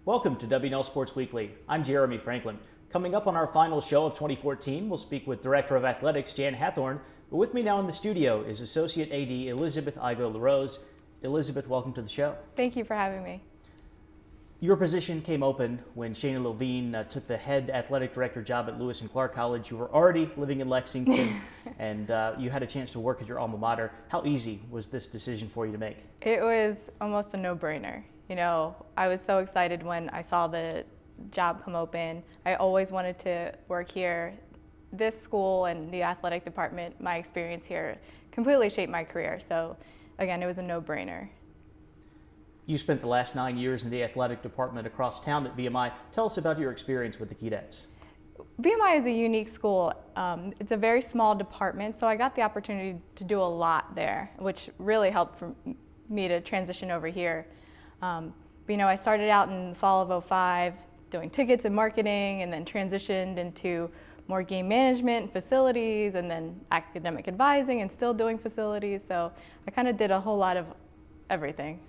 Welcome to WNL Sports Weekly. I'm Jeremy Franklin. Coming up on our final show of 2014, we'll speak with Director of Athletics Jan Hathorn. But with me now in the studio is Associate AD Elizabeth LeRose. Elizabeth, welcome to the show. Thank you for having me. Your position came open when Shayna Levine took the head athletic director job at Lewis and Clark College. You were already living in Lexington, and you had a chance to work at your alma mater. How easy was this decision for you to make? It was almost a no-brainer. You know, I was so excited when I saw the job come open. I always wanted to work here. This school and the athletic department, my experience here, completely shaped my career. So, again, it was a no-brainer. You spent the last 9 years in the athletic department across town at VMI. Tell us about your experience with the Keydets. VMI is a unique school. It's a very small department, so I got the opportunity to do a lot there, which really helped for me to transition over here. But, you know, I started out in the fall of '05 doing tickets and marketing, and then transitioned into more game management and facilities, and then academic advising and still doing facilities. So I kind of did a whole lot of everything.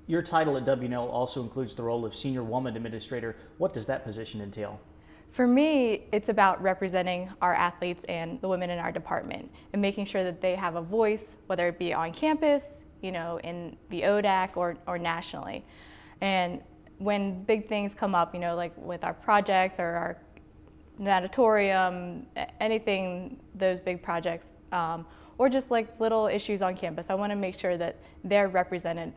Your title at WNL also includes the role of Senior Woman Administrator. What does that position entail? For me, it's about representing our athletes and the women in our department and making sure that they have a voice, whether it be on campus, you know, in the ODAC or nationally. And when big things come up, you know, like with our projects or our natatorium, anything, those big projects, or just like little issues on campus, I want to make sure that they're represented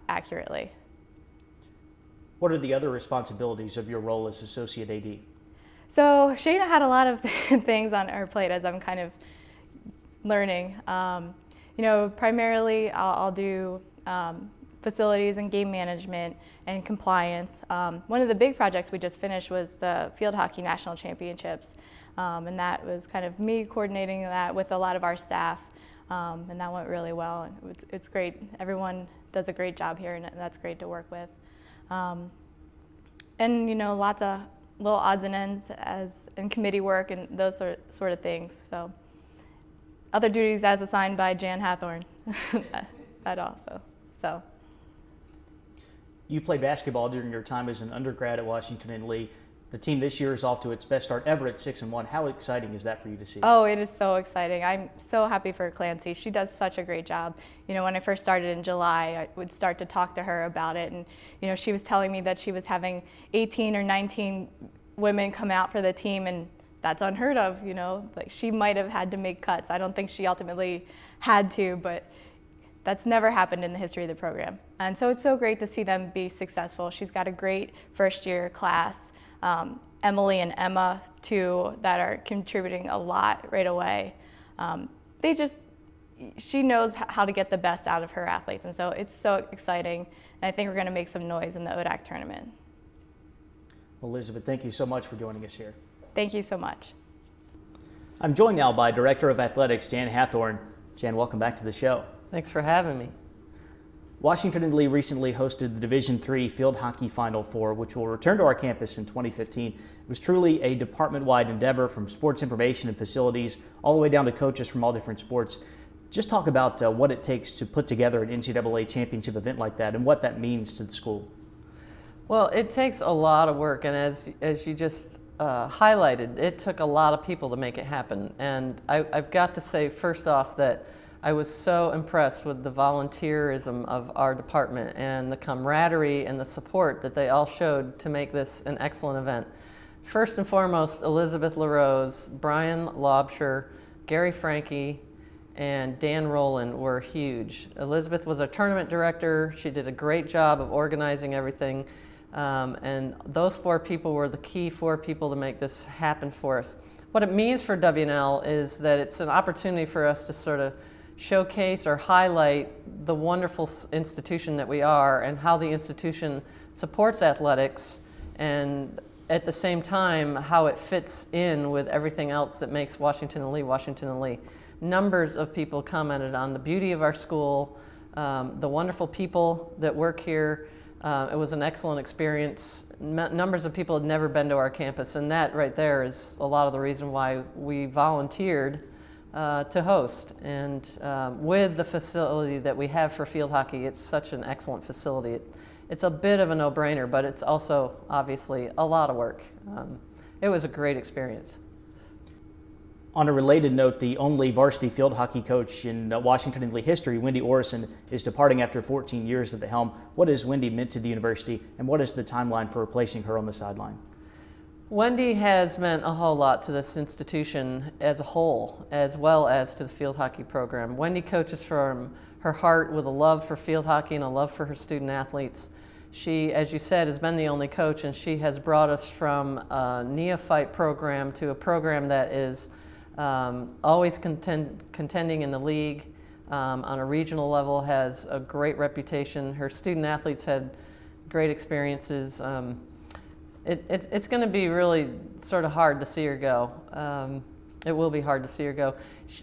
accurately. What are the other responsibilities of your role as Associate AD? So Shayna had a lot of things on her plate as I'm kind of learning. You know, primarily I'll do facilities and game management and compliance. One of the big projects we just finished was the Field Hockey National Championships, and that was kind of me coordinating that with a lot of our staff, and that went really well. It's great. Everyone does a great job here, and that's great to work with. And you know, lots of little odds and ends as in committee work and those sort of things. So other duties as assigned by Jan Hathorn, that also. So. You played basketball during your time as an undergrad at Washington and Lee. The team this year is off to its best start ever at 6-1. How exciting is that for you to see? Oh, it is so exciting. I'm so happy for Clancy. She does such a great job. You know, when I first started in July, I would start to talk to her about it, and you know, she was telling me that she was having 18 or 19 women come out for the team, and that's unheard of. You know, like she might have had to make cuts. I don't think she ultimately had to, but that's never happened in the history of the program. And so it's so great to see them be successful. She's got a great first-year class. Emily and Emma, too, that are contributing a lot right away. She knows how to get the best out of her athletes, and so it's so exciting. And I think we're going to make some noise in the ODAC tournament. Well, Elizabeth, thank you so much for joining us here. Thank you so much. I'm joined now by Director of Athletics Jan Hathorn. Jan, welcome back to the show. Thanks for having me. Washington and Lee recently hosted the Division III Field Hockey Final Four, which will return to our campus in 2015. It was truly a department-wide endeavor from sports information and facilities all the way down to coaches from all different sports. Just talk about what it takes to put together an NCAA championship event like that and what that means to the school. Well, it takes a lot of work, and as you just highlighted, it took a lot of people to make it happen. And I've got to say, first off, that I was so impressed with the volunteerism of our department and the camaraderie and the support that they all showed to make this an excellent event. First and foremost, Elizabeth LeRose, Brian Lobsher, Gary Franke, and Dan Rowland were huge. Elizabeth was our tournament director. She did a great job of organizing everything. And those four people were the key four people to make this happen for us. What it means for WNL is that it's an opportunity for us to sort of showcase or highlight the wonderful institution that we are and how the institution supports athletics, and at the same time how it fits in with everything else that makes Washington and Lee Washington and Lee. Numbers of people commented on the beauty of our school, the wonderful people that work here. It was an excellent experience. Numbers of people had never been to our campus, and that right there is a lot of the reason why we volunteered to host. And with the facility that we have for field hockey, it's such an excellent facility. It's a bit of a no-brainer, but it's also obviously a lot of work. It was a great experience. On a related note, the only varsity field hockey coach in Washington and Lee history, Wendy Orison, is departing after 14 years at the helm. What has Wendy meant to the university, and what is the timeline for replacing her on the sideline? Wendy has meant a whole lot to this institution as a whole, as well as to the field hockey program. Wendy coaches from her heart with a love for field hockey and a love for her student athletes. She, as you said, has been the only coach, and she has brought us from a neophyte program to a program that is always contending in the league on a regional level, has a great reputation. Her student athletes had great experiences. It's going to be really sort of hard to see her go. It will be hard to see her go.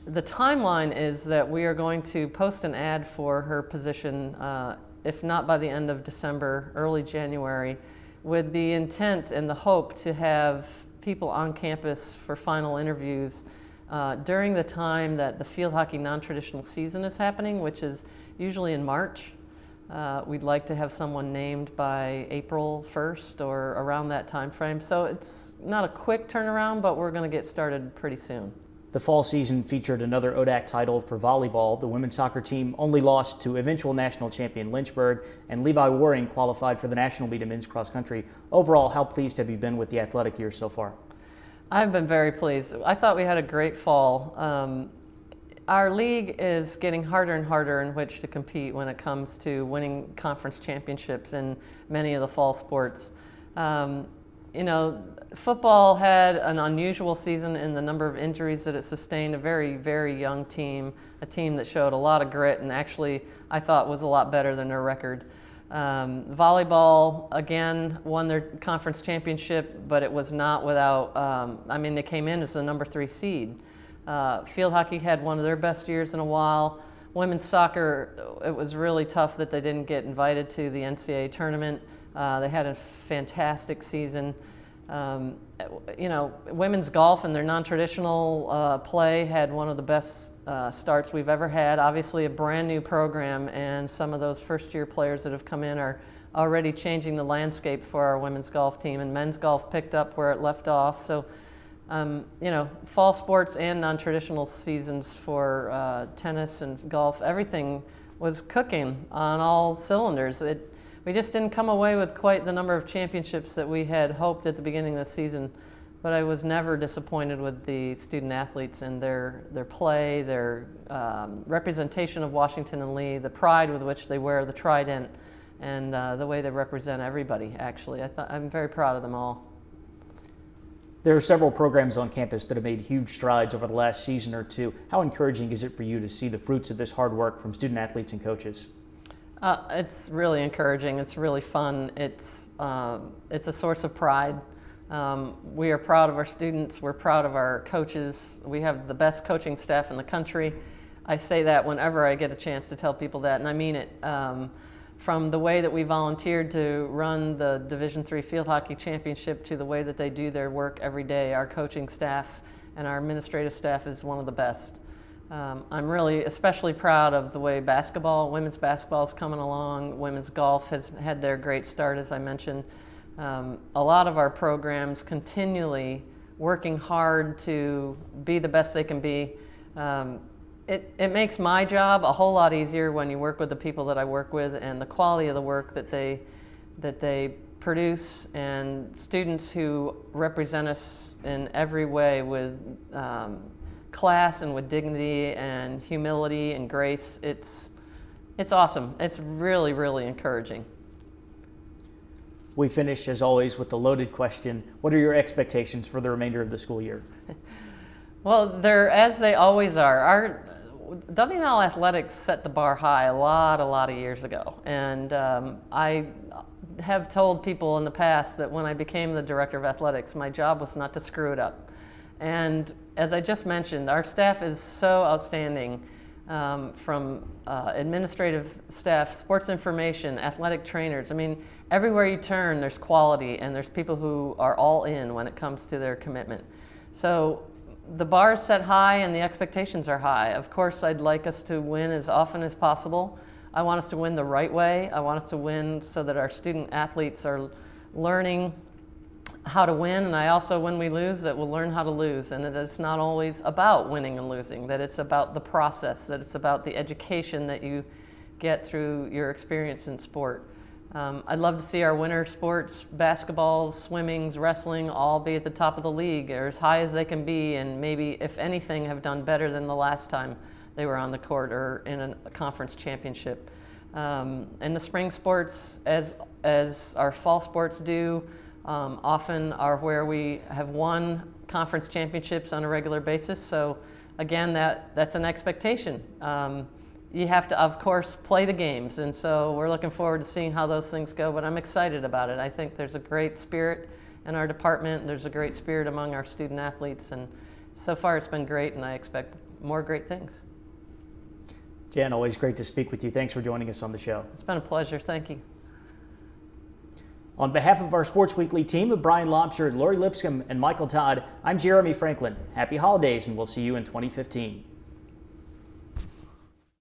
The timeline is that we are going to post an ad for her position, if not by the end of December, early January, with the intent and the hope to have people on campus for final interviews during the time that the field hockey non-traditional season is happening, which is usually in March. We'd like to have someone named by April 1st or around that time frame. So it's not a quick turnaround, but we're going to get started pretty soon. The fall season featured another ODAC title for volleyball. The women's soccer team only lost to eventual national champion Lynchburg, and Levi Waring qualified for the national meet in men's cross country. Overall, how pleased have you been with the athletic year so far? I've been very pleased. I thought we had a great fall. Our league is getting harder and harder in which to compete when it comes to winning conference championships in many of the fall sports. You know, football had an unusual season in the number of injuries that it sustained. A very, very young team, a team that showed a lot of grit and actually I thought was a lot better than their record. Volleyball, again, won their conference championship, but it was not without, I mean, they came in as the number 3 seed. Field hockey had one of their best years in a while. Women's soccer, it was really tough that they didn't get invited to the NCAA tournament. They had a fantastic season. You know, women's golf and their non-traditional play had one of the best starts we've ever had. Obviously a brand new program, and some of those first-year players that have come in are already changing the landscape for our women's golf team, and men's golf picked up where it left off. So you know, fall sports and non-traditional seasons for tennis and golf, everything was cooking on all cylinders. We just didn't come away with quite the number of championships that we had hoped at the beginning of the season, but I was never disappointed with the student athletes and their play, their representation of Washington and Lee, the pride with which they wear the trident, and the way they represent everybody, actually. I'm very proud of them all. There are several programs on campus that have made huge strides over the last season or two. How encouraging is it for you to see the fruits of this hard work from student athletes and coaches? It's really encouraging. It's really fun. It's a source of pride. We are proud of our students. We're proud of our coaches. We have the best coaching staff in the country. I say that whenever I get a chance to tell people that, and I mean it. From the way that we volunteered to run the Division III Field Hockey Championship to the way that they do their work every day, our coaching staff and our administrative staff is one of the best. I'm really especially proud of the way women's basketball is coming along. Women's golf has had their great start, as I mentioned. A lot of our programs continually working hard to be the best they can be. It makes my job a whole lot easier when you work with the people that I work with and the quality of the work that they produce, and students who represent us in every way with class and with dignity and humility and grace. It's awesome. It's really, really encouraging. We finish, as always, with the loaded question. What are your expectations for the remainder of the school year? Well, they're as they always are. Our W&L Athletics set the bar high a lot of years ago. And I have told people in the past that when I became the director of athletics, my job was not to screw it up. And as I just mentioned, our staff is so outstanding, from administrative staff, sports information, athletic trainers. I mean, everywhere you turn, there's quality, and there's people who are all in when it comes to their commitment. So the bar is set high and the expectations are high. Of course, I'd like us to win as often as possible. I want us to win the right way. I want us to win so that our student athletes are learning how to win, and I also, when we lose, that we'll learn how to lose, and that it's not always about winning and losing, that it's about the process, that it's about the education that you get through your experience in sport. I'd love to see our winter sports, basketball, swimming, wrestling, all be at the top of the league or as high as they can be, and maybe, if anything, have done better than the last time they were on the court or in a conference championship. And the spring sports, as our fall sports do, often are where we have won conference championships on a regular basis. So again, that's an expectation. You have to, of course, play the games, and so we're looking forward to seeing how those things go, but I'm excited about it. I think there's a great spirit in our department, there's a great spirit among our student athletes, and so far it's been great, and I expect more great things. Jan, always great to speak with you. Thanks for joining us on the show. It's been a pleasure. Thank you. On behalf of our Sports Weekly team of Brian Lobster, Lori Lipscomb, and Michael Todd, I'm Jeremy Franklin. Happy holidays, and we'll see you in 2015.